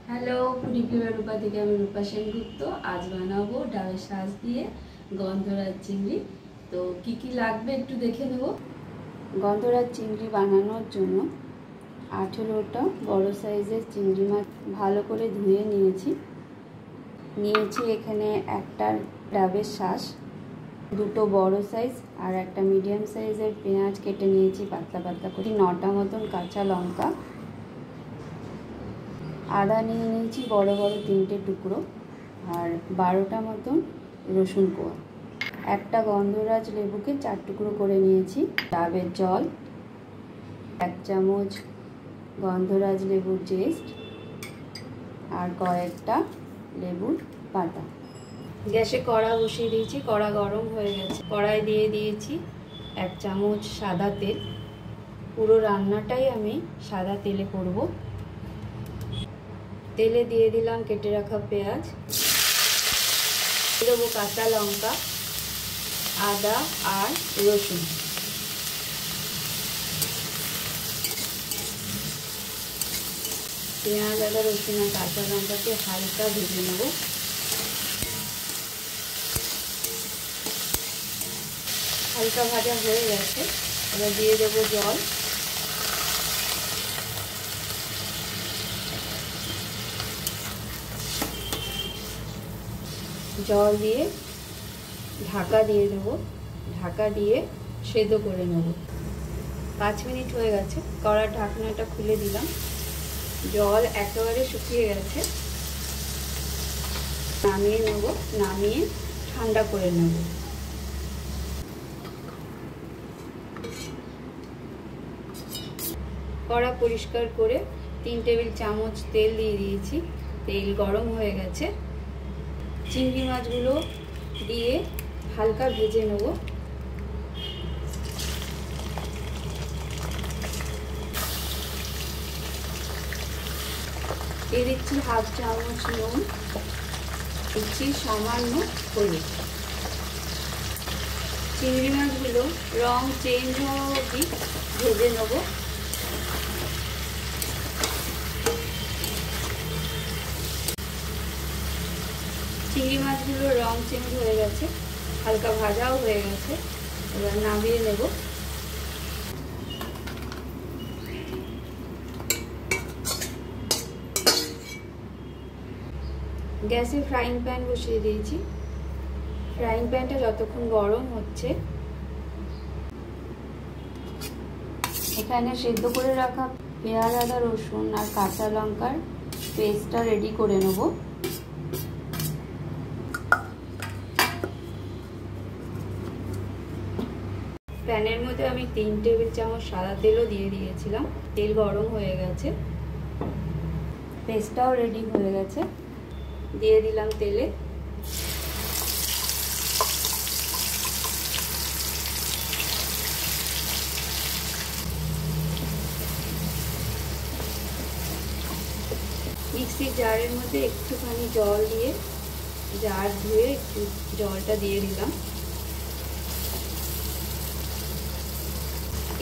Hello, কুড়িগ্রামের রূপা থেকে আমি রূপা সেনগুপ্ত। আজ বানাবো ডাবের শাঁস দিয়ে গন্ধরাজ চিংড়ি। তো কি কি লাগবে একটু দেখে নেব। গন্ধরাজ চিংড়ি বানানোর জন্য 18টা বড় সাইজের চিংড়ি মাছ ভালো করে ধুয়ে নিয়েছি। এখানে একটা ডাবের শাঁস, দুটো বড় সাইজ আর একটা মিডিয়াম সাইজের পেঁয়াজ কেটে নিয়েছি পাতলা পাতলা করে, 9টা মতন কাঁচা লঙ্কা, আদা নিয়ে নিয়েছি বড় বড় 3টে টুকরো, আর 12টা মতন রসুন কোয়া। একটা গন্ধরাজ লেবুকে 4 টুকরো করে নিয়েছি। ডাবের জল, 1 চামচ গন্ধরাজ লেবুর জেস্ট, আর কয়েকটা লেবুর পাতা। গ্যাসে কড়া বসিয়ে দিয়েছি, কড়া গরম হয়ে গেছে। কড়াই দিয়ে দিয়েছি 1 চামচ সাদা তেল। পুরো রান্নাটাই আমি সাদা তেলে করব। তেলে দিয়ে দিলাম কেটে রাখা পেঁয়াজ, দেবো কাঁচা লঙ্কা, আদা আর রসুন। পেঁয়াজ, আদা, রসুন আর কাঁচা লঙ্কাকে হালকা ভেজে নেব। হালকা ভাজা হয়ে গেছে, এবার দিয়ে দেবো জল। জল দিয়ে ঢাকা দিয়ে দেবো। ঢাকা দিয়ে সেদ্ধ করে নেব। 5 মিনিট হয়ে গেছে, কড়ার ঢাকনাটা খুলে দিলাম। জল একেবারে শুকিয়ে গেছে। নামিয়ে নেব, নামিয়ে ঠান্ডা করে নেব। কড়া পরিষ্কার করে 3 টেবিল চামচ তেল দিয়ে দিয়েছি। তেল গরম হয়ে গেছে। চিংড়ি মাছগুলো দিয়ে হালকা ভেজে নেব। দিয়ে দিচ্ছি 1/2 চামচ নুন, দিচ্ছি সামান্য হলুদ। চিংড়ি মাছগুলো রং চেঞ্জ হওয়া অবধি ভেজে নেব। চিংড়ি মাছগুলোর রং চেঞ্জ হয়ে গেছে, হালকা ভাজাও হয়ে গেছে। এবার নামিয়ে নেব। গ্যাসে ফ্রাইং প্যান বসিয়ে দিয়েছি। ফ্রাইং প্যানটা যতক্ষণ গরম হচ্ছে, এখানে সেদ্ধ করে রাখা পেঁয়াজ, আদা, রসুন আর কাঁচা লঙ্কার পেস্টটা রেডি করে নেব। প্যানের মধ্যে আমি 3 টেবিল চামচ সাদা তেলও দিয়ে দিয়েছিলাম। তেল গরম হয়ে গেছে, পেস্টটাও রেডি হয়ে গেছে। দিয়ে দিলাম তেলে। মিক্সির জারের মধ্যে একটুখানি জল দিয়ে জার ধুয়ে একটু জলটা দিয়ে দিলাম।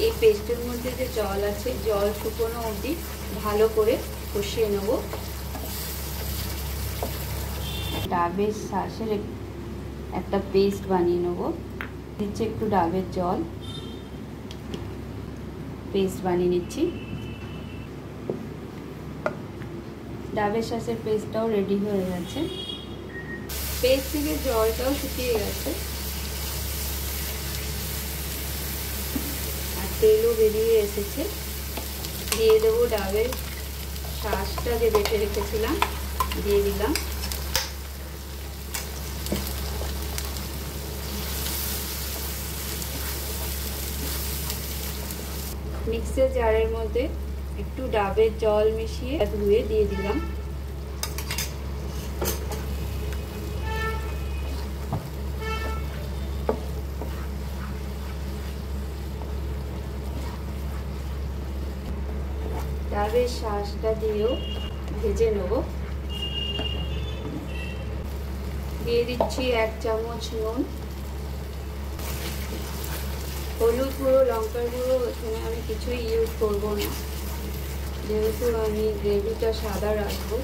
এই পেস্টের মধ্যে যে জল আছে, জল শুকনো অবধি ভালো করে কষিয়ে নেব। ডাবের শাঁসের একটা পেস্ট বানিয়ে নেব। দিচ্ছি একটু ডাবের জল, পেস্ট বানিয়ে নিচ্ছি। ডাবের শাঁসের পেস্টটাও রেডি হয়ে গেছে। পেস্ট থেকে জলটাও শুকিয়ে গেছে আর তেলও বেরিয়ে এসেছে। দিয়ে দেবো ডাবের শাঁসটা যে বেটে রেখেছিলাম, দিয়ে দিলাম। মিক্সির জারের মধ্যে একটু ডাবের জল মিশিয়ে ধুয়ে দিয়ে দিলাম। ডাবের শাঁসটা দিয়েও ভেজে নেব। দিয়ে দিচ্ছি 1 চামচ নুন, হলুদ গুঁড়ো, লঙ্কার গুঁড়ো এখানে আমি কিছুই ইউজ করবো না, যেহেতু আমি গ্রেভিটা সাদা রাখবো।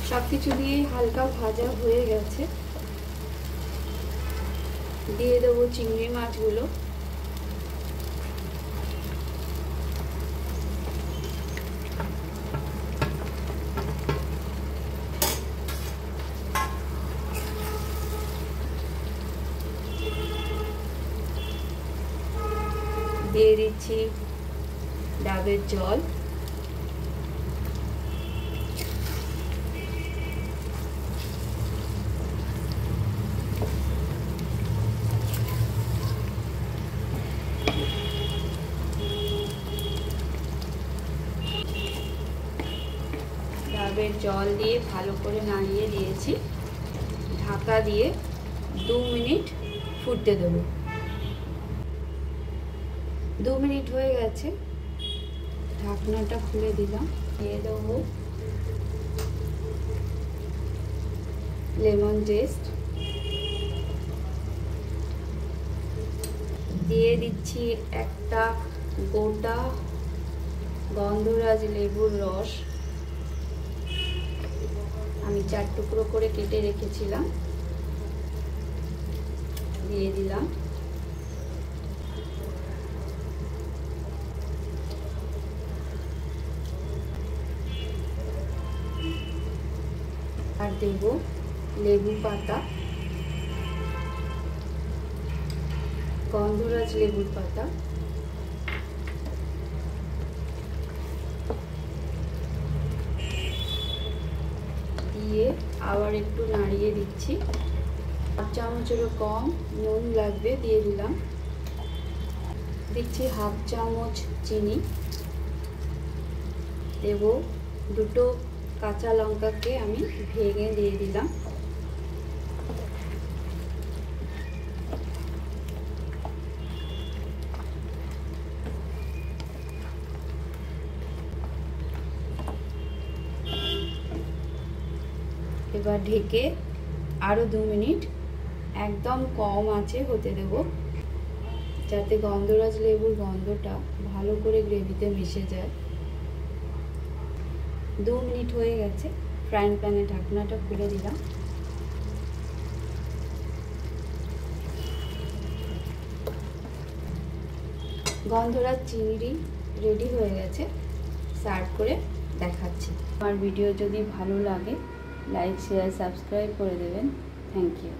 সব কিছু দিয়ে হালকা ভাজা হয়ে গেছে। দিয়ে দেবো চিংড়ি মাছগুলো। দিয়ে দিচ্ছি ডাবের জল। ডাবের জল দিয়ে ভালো করে নাড়িয়ে দিয়েছি। ঢাকা দিয়ে 2 মিনিট ফুটতে দেবো। 2 মিনিট হয়ে গেছে, ঢাকনাটা খুলে দিলাম। দিয়ে দেবো লেমন জেস্ট, দিয়ে দিচ্ছি একটা গোটা গন্ধরাজ লেবুর রস। আমি 4 টুকরো করে কেটে রেখেছিলাম, দিয়ে দিলাম। আর দেব লেবু পাতা, গন্ধরাজ লেবুর পাতা। দিয়ে আবার একটু নাড়িয়ে দিচ্ছি। 1 চামচেরও কম নুন লাগবে, দিয়ে দিলাম। দিচ্ছি 1/2 চামচ চিনি। দেব 2টো কাঁচা লঙ্কাকে আমি ভেঙে দিয়ে দিলাম। এবার ঢেকে আরও 2 মিনিট একদম কম আঁচে হতে দেব, যাতে গন্ধরাজ লেবুর গন্ধটা ভালো করে গ্রেভিতে মিশে যায়। 2 মিনিট হয়ে গেছে, ফ্রাইং প্যানে ঢাকনাটা খুলে দিলাম। গন্ধরাজ চিংড়ি রেডি হয়ে গেছে, সার্ভ করে দেখাচ্ছি। আমার ভিডিও যদি ভালো লাগে লাইক শেয়ার সাবস্ক্রাইব করে দেবেন। Thank you.